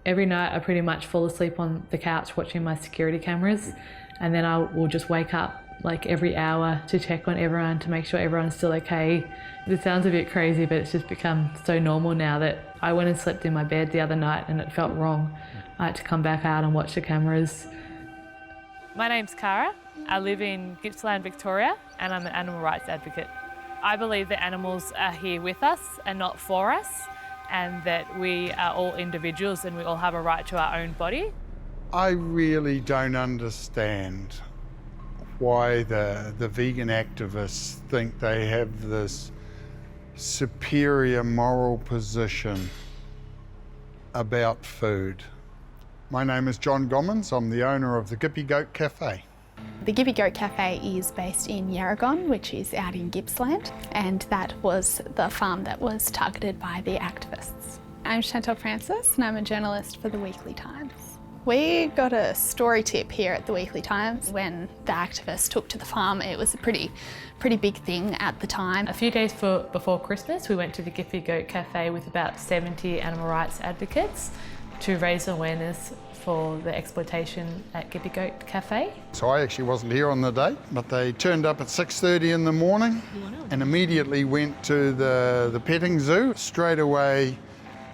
Every night I pretty much fall asleep on the couch watching my security cameras, and then I will just wake up like every hour to check on everyone to make sure everyone's still okay. It sounds a bit crazy, but it's just become so normal now that I went and slept in my bed the other night and it felt wrong. I had to come back out and watch the cameras. My name's Cara. I live in Gippsland, Victoria, and I'm an animal rights advocate. I believe that animals are here with us and not for us, and that we are all individuals and we all have a right to our own body. I really don't understand why the vegan activists think they have this superior moral position about food. My name is John Gommans. I'm the owner of the Gippy Goat Cafe. The Gippy Goat Cafe is based in Yarragon, which is out in Gippsland, and that was the farm that was targeted by the activists. I'm Chantal Francis and I'm a journalist for the Weekly Times. We got a story tip here at the Weekly Times. When the activists took to the farm, it was a pretty big thing at the time. A few days before Christmas, we went to the Gippy Goat Cafe with about 70 animal rights advocates to raise awareness for the exploitation at Gippy Goat Cafe. So I actually wasn't here on the day, but they turned up at 6:30 in the morning and immediately went to the petting zoo. Straight away,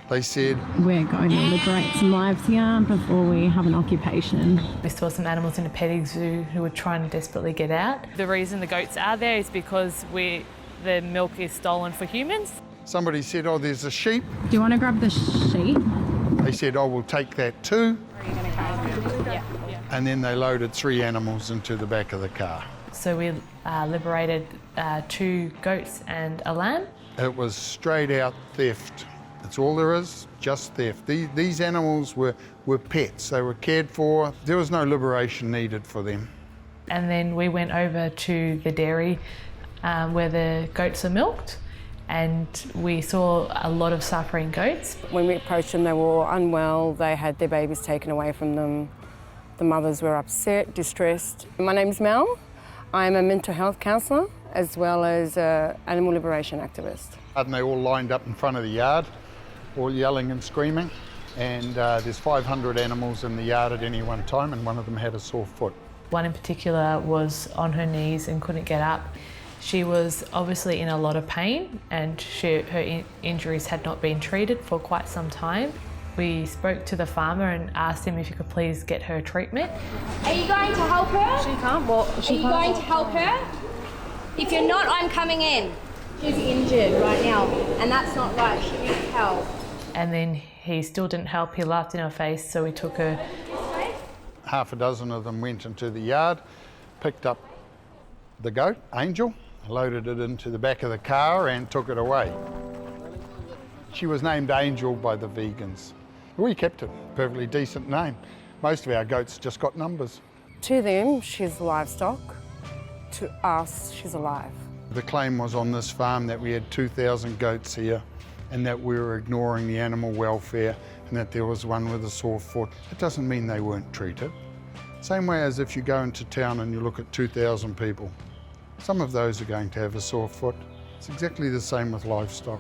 they said, we're going to liberate some lives here before we have an occupation. We saw some animals in a petting zoo who were trying to desperately get out. The reason the goats are there is because the milk is stolen for humans. Somebody said, oh, there's a sheep. Do you want to grab the sheep? They said, oh, we'll take that too. Are you going to carry them? Yeah. And then they loaded 3 animals into the back of the car. So we liberated 2 goats and a lamb. It was straight out theft. That's all there is, just theft. These animals were pets. They were cared for. There was no liberation needed for them. And then we went over to the dairy where the goats are milked, and we saw a lot of suffering goats. When we approached them, they were all unwell. They had their babies taken away from them. The mothers were upset, distressed. My name's Mel. I'm a mental health counsellor as well as an animal liberation activist. And they all lined up in front of the yard, all yelling and screaming. And there's 500 animals in the yard at any one time, and one of them had a sore foot. One in particular was on her knees and couldn't get up. She was obviously in a lot of pain, and her injuries had not been treated for quite some time. We spoke to the farmer and asked him if he could please get her treatment. Are you going to help her? She can't walk. Are you going to help her? If you're not, I'm coming in. She's injured right now, and that's not right. She needs help. And then he still didn't help. He laughed in her face, so we took her. Half a dozen of them went into the yard, picked up the goat, Angel, loaded it into the back of the car and took it away. She was named Angel by the vegans. We kept it, perfectly decent name. Most of our goats just got numbers. To them, she's livestock. To us, she's alive. The claim was on this farm that we had 2,000 goats here and that we were ignoring the animal welfare and that there was one with a sore foot. It doesn't mean they weren't treated. Same way as if you go into town and you look at 2,000 people. Some of those are going to have a sore foot. It's exactly the same with livestock.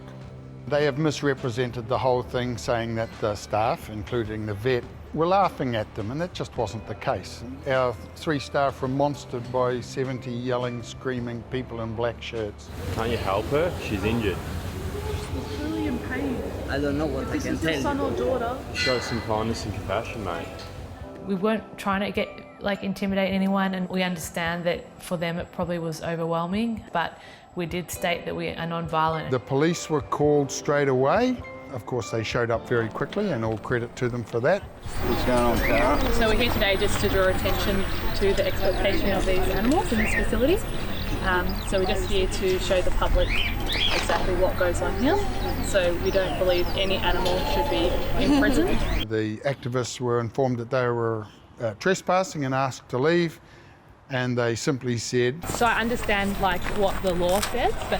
They have misrepresented the whole thing, saying that the staff, including the vet, were laughing at them, and that just wasn't the case. Our 3 staff were monstered by 70 yelling, screaming people in black shirts. Can't you help her? She's injured. She's really in pain. I don't know what I can tell you. This is your son or daughter. Show some kindness and compassion, mate. We weren't trying to intimidate anyone, and we understand that for them it probably was overwhelming, but we did state that we are non-violent. The police were called straight away. Of course, they showed up very quickly, and all credit to them for that. What's going on, Cara? So we're here today just to draw attention to the exploitation of these animals in this facility. So we're just here to show the public exactly what goes on here. So we don't believe any animal should be imprisoned. The activists were informed that they were trespassing and asked to leave, and they simply said... So I understand what the law says, but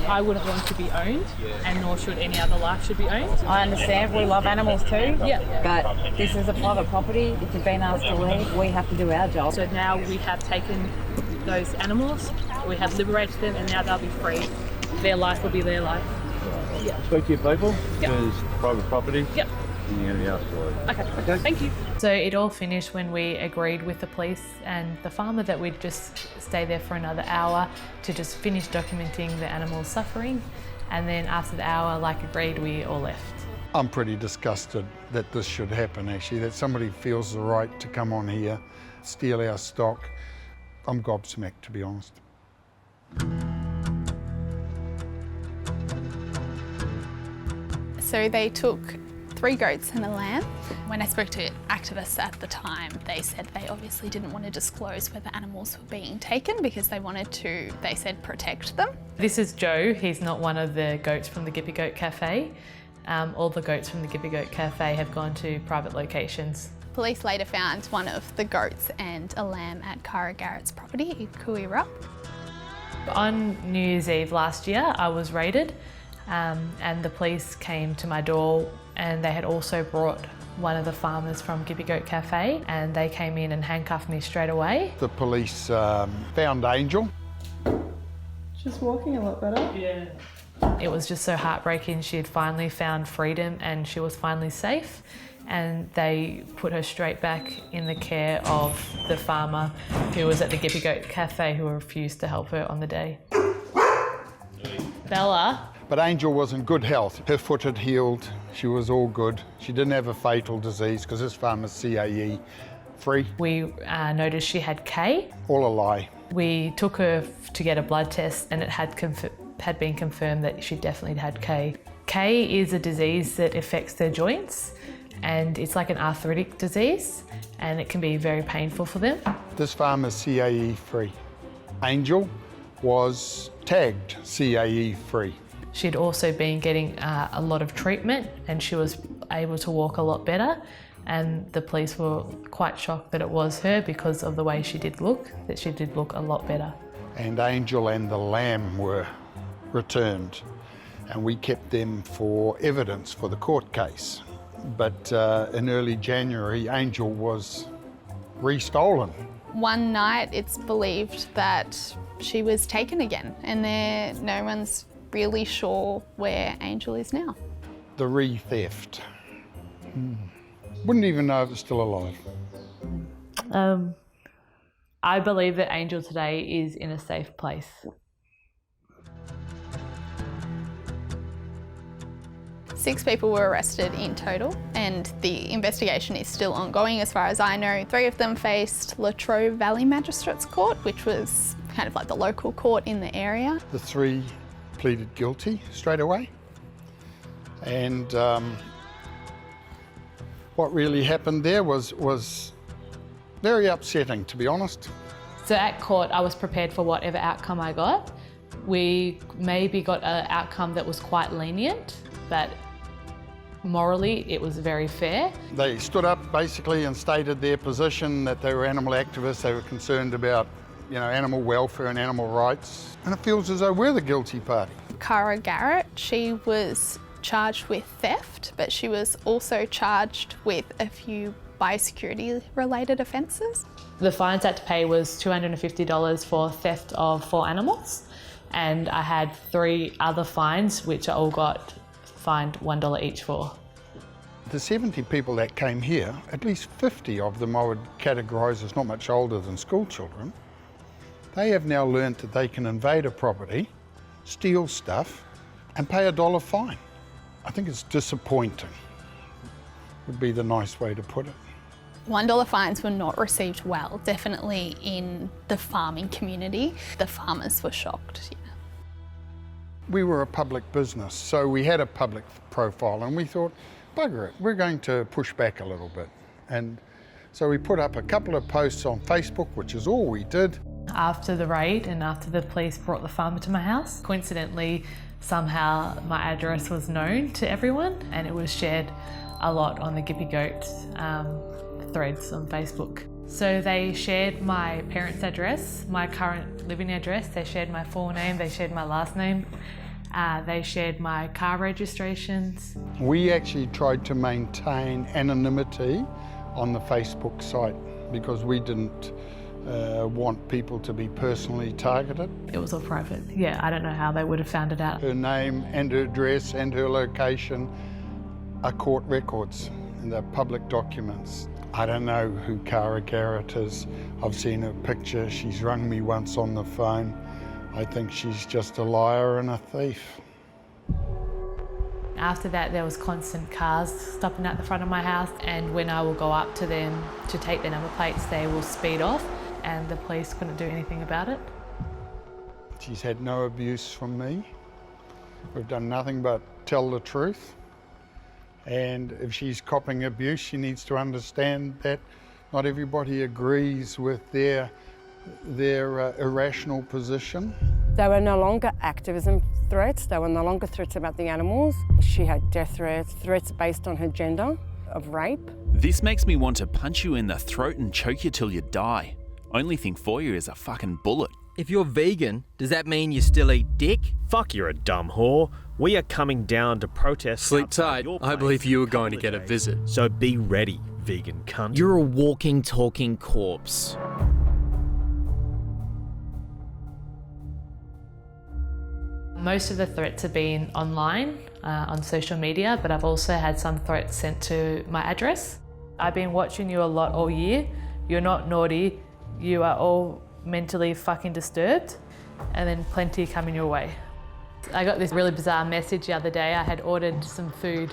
I wouldn't want to be owned, and nor should any other life should be owned. I understand, we love animals too, yeah. But this is a private property. If you've been asked to leave, we have to do our job. So now we have taken those animals, we have liberated them, and now they'll be free. Their life will be their life. Speak to your people, because private property. Yep. and you're going to be asked to leave. Okay, thank you. So it all finished when we agreed with the police and the farmer that we'd just stay there for another hour to just finish documenting the animal's suffering. And then after the hour, like agreed, we all left. I'm pretty disgusted that this should happen, actually, that somebody feels the right to come on here, steal our stock. I'm gobsmacked, to be honest. So they took 3 goats and a lamb. When I spoke to activists at the time, they said they obviously didn't want to disclose where the animals were being taken because they wanted to, they said, protect them. This is Joe. He's not one of the goats from the Gippy Goat Cafe. All the goats from the Gippy Goat Cafe have gone to private locations. Police later found one of the goats and a lamb at Cara Garrett's property in Kuira. On New Year's Eve last year, I was raided and the police came to my door and they had also brought one of the farmers from Gippy Goat Cafe and they came in and handcuffed me straight away. The police found Angel. She's walking a lot better. Yeah. It was just so heartbreaking. She had finally found freedom and she was finally safe, and they put her straight back in the care of the farmer who was at the Gippy Goat Cafe who refused to help her on the day. Bella. But Angel was in good health. Her foot had healed. She was all good. She didn't have a fatal disease because this farm is CAE free. We noticed she had K. All a lie. We took her to get a blood test and it had been confirmed that she definitely had K. K is a disease that affects their joints and it's like an arthritic disease and it can be very painful for them. This farm is CAE free. Angel was tagged CAE free. She'd also been getting a lot of treatment and she was able to walk a lot better, and the police were quite shocked that it was her because of the way she did look, that she did look a lot better. And Angel and the lamb were returned and we kept them for evidence for the court case. But in early January, Angel was restolen. One night it's believed that she was taken again and no one's really sure where Angel is now. The re-theft. Wouldn't even know if it's still alive. I believe that Angel today is in a safe place. Six people were arrested in total and the investigation is still ongoing. As far as I know, 3 of them faced Latrobe Valley Magistrates Court, which was kind of like the local court in the area. The 3 pleaded guilty straight away. And what really happened there was very upsetting, to be honest. So at court, I was prepared for whatever outcome I got. We maybe got an outcome that was quite lenient, but morally it was very fair. They stood up basically and stated their position that they were animal activists. They were concerned about, animal welfare and animal rights. And it feels as though we're the guilty party. Cara Garrett, she was charged with theft, but she was also charged with a few biosecurity related offences. The fines I had to pay was $250 for theft of 4 animals, and I had 3 other fines which I all got fined $1 each for. The 70 people that came here, at least 50 of them I would categorise as not much older than school children. They have now learnt that they can invade a property, steal stuff and pay $1 fine. I think it's disappointing, would be the nice way to put it. $1 fines were not received well, definitely in the farming community. The farmers were shocked. Yeah. We were a public business, so we had a public profile and we thought, bugger it, we're going to push back a little bit. And so we put up a couple of posts on Facebook, which is all we did. After the raid and after the police brought the farmer to my house, coincidentally, somehow my address was known to everyone and it was shared a lot on the Gippy Goat threads on Facebook. So they shared my parents' address, my current living address, they shared my full name, they shared my last name, they shared my car registrations. We actually tried to maintain anonymity on the Facebook site because we didn't want people to be personally targeted. It was all private. Yeah, I don't know how they would have found it out. Her name and her address and her location are court records and they're public documents. I don't know who Cara Garrett is. I've seen her picture. She's rung me once on the phone. I think she's just a liar and a thief. After that, there was constant cars stopping at the front of my house, and when I will go up to them to take their number plates, they will speed off, and the police couldn't do anything about it. She's had no abuse from me. We've done nothing but tell the truth. And if she's copping abuse, she needs to understand that not everybody agrees with their irrational position. They were no longer activism threats, they were no longer threats about the animals. She had death threats, threats based on her gender, of rape. This makes me want to punch you in the throat and choke you till you die. Only thing for you is a fucking bullet. If you're vegan, does that mean you still eat dick? Fuck, you're a dumb whore. We are coming down to protest. Sleep tight. I believe you were going to get a visit. So be ready, vegan cunt. You're a walking, talking corpse. Most of the threats have been online, on social media, but I've also had some threats sent to my address. I've been watching you a lot all year. You're not naughty. You are all mentally fucking disturbed, and then plenty coming your way. I got this really bizarre message the other day. I had ordered some food,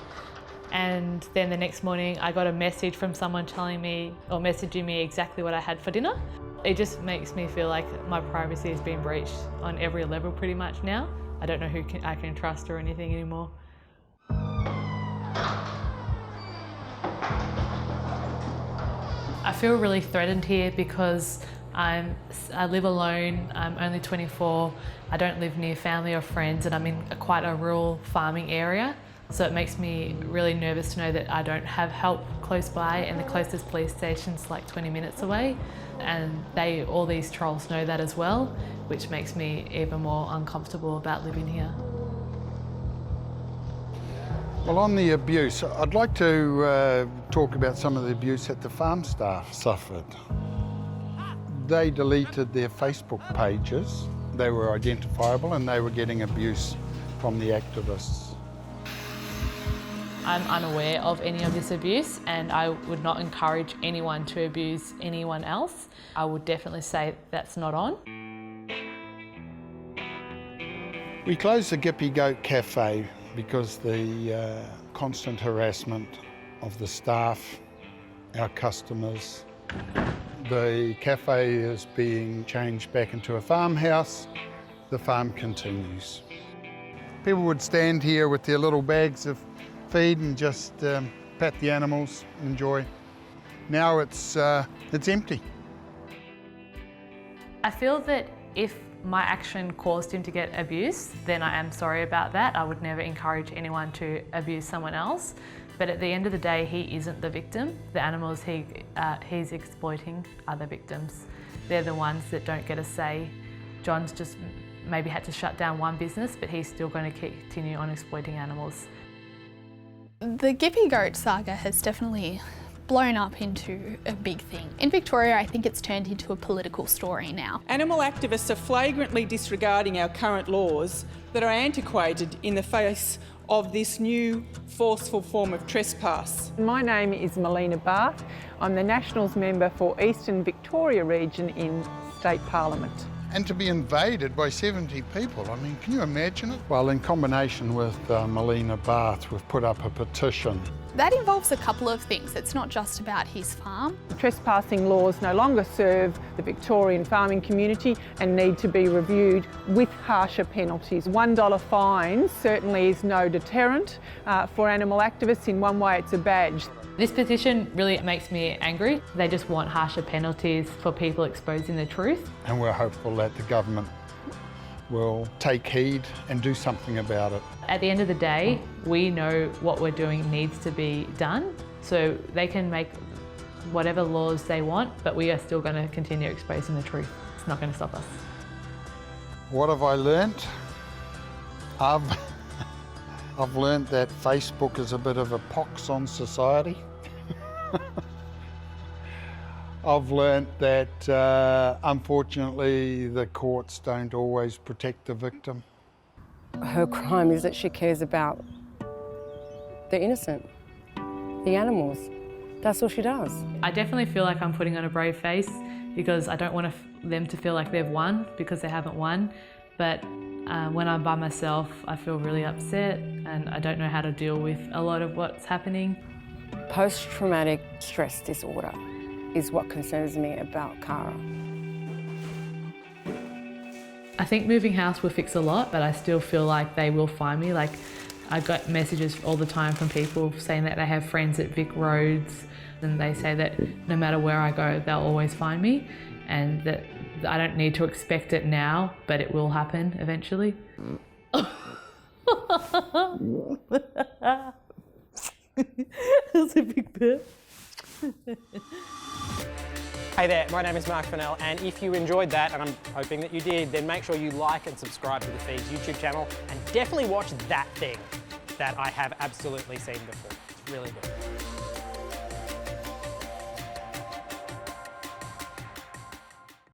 and then the next morning I got a message from someone telling me, or messaging me exactly what I had for dinner. It just makes me feel like my privacy has been breached on every level pretty much now. I don't know who I can trust or anything anymore. I feel really threatened here because I live alone, I'm only 24, I don't live near family or friends, and I'm in quite a rural farming area. So it makes me really nervous to know that I don't have help close by, and the closest police station's like 20 minutes away. And all these trolls know that as well, which makes me even more uncomfortable about living here. Well, on the abuse, I'd like to talk about some of the abuse that the farm staff suffered. They deleted their Facebook pages. They were identifiable and they were getting abuse from the activists. I'm unaware of any of this abuse, and I would not encourage anyone to abuse anyone else. I would definitely say that's not on. We closed the Gippy Goat Cafe because the constant harassment of the staff, our customers. The cafe is being changed back into a farmhouse. The farm continues. People would stand here with their little bags of feed and just pat the animals, enjoy. Now it's empty. I feel that if my action caused him to get abuse, then I am sorry about that. I would never encourage anyone to abuse someone else. But at the end of the day, he isn't the victim. The animals he's exploiting are the victims. They're the ones that don't get a say. John's just maybe had to shut down one business, but he's still going to continue on exploiting animals. The Gippy Goat saga has definitely blown up into a big thing. In Victoria, I think it's turned into a political story now. Animal activists are flagrantly disregarding our current laws that are antiquated in the face of this new forceful form of trespass. My name is Melina Barth. I'm the Nationals member for Eastern Victoria region in State Parliament. And to be invaded by 70 people, I mean, can you imagine it? Well, in combination with Melina Barth, we've put up a petition. That involves a couple of things. It's not just about his farm. Trespassing laws no longer serve the Victorian farming community and need to be reviewed with harsher penalties. $1 fines certainly is no deterrent for animal activists. In one way, it's a badge. This petition really makes me angry. They just want harsher penalties for people exposing the truth. And we're hopeful that the government will take heed and do something about it. At the end of the day, we know what we're doing needs to be done, so they can make whatever laws they want, but we are still going to continue exposing the truth. It's not going to stop us. What have I learnt? I've learnt that Facebook is a bit of a pox on society. I've learnt that unfortunately the courts don't always protect the victim. Her crime is that she cares about the innocent. the animals. That's all she does. I definitely feel like I'm putting on a brave face because I don't want them to feel like they've won because they haven't won. But when I'm by myself, I feel really upset and I don't know how to deal with a lot of what's happening. Post-traumatic stress disorder is what concerns me about Cara. I think moving house will fix a lot, but I still feel like they will find me. Like, I got messages all the time from people saying that they have friends at Vic Roads and they say that no matter where I go, they'll always find me and that I don't need to expect it now, but it will happen eventually. That's a big bit. Hey there, my name is Mark Fennell, and if you enjoyed that, and I'm hoping that you did, then make sure you like and subscribe to the Feeds YouTube channel, and definitely watch that thing that I have absolutely seen before. It's really good.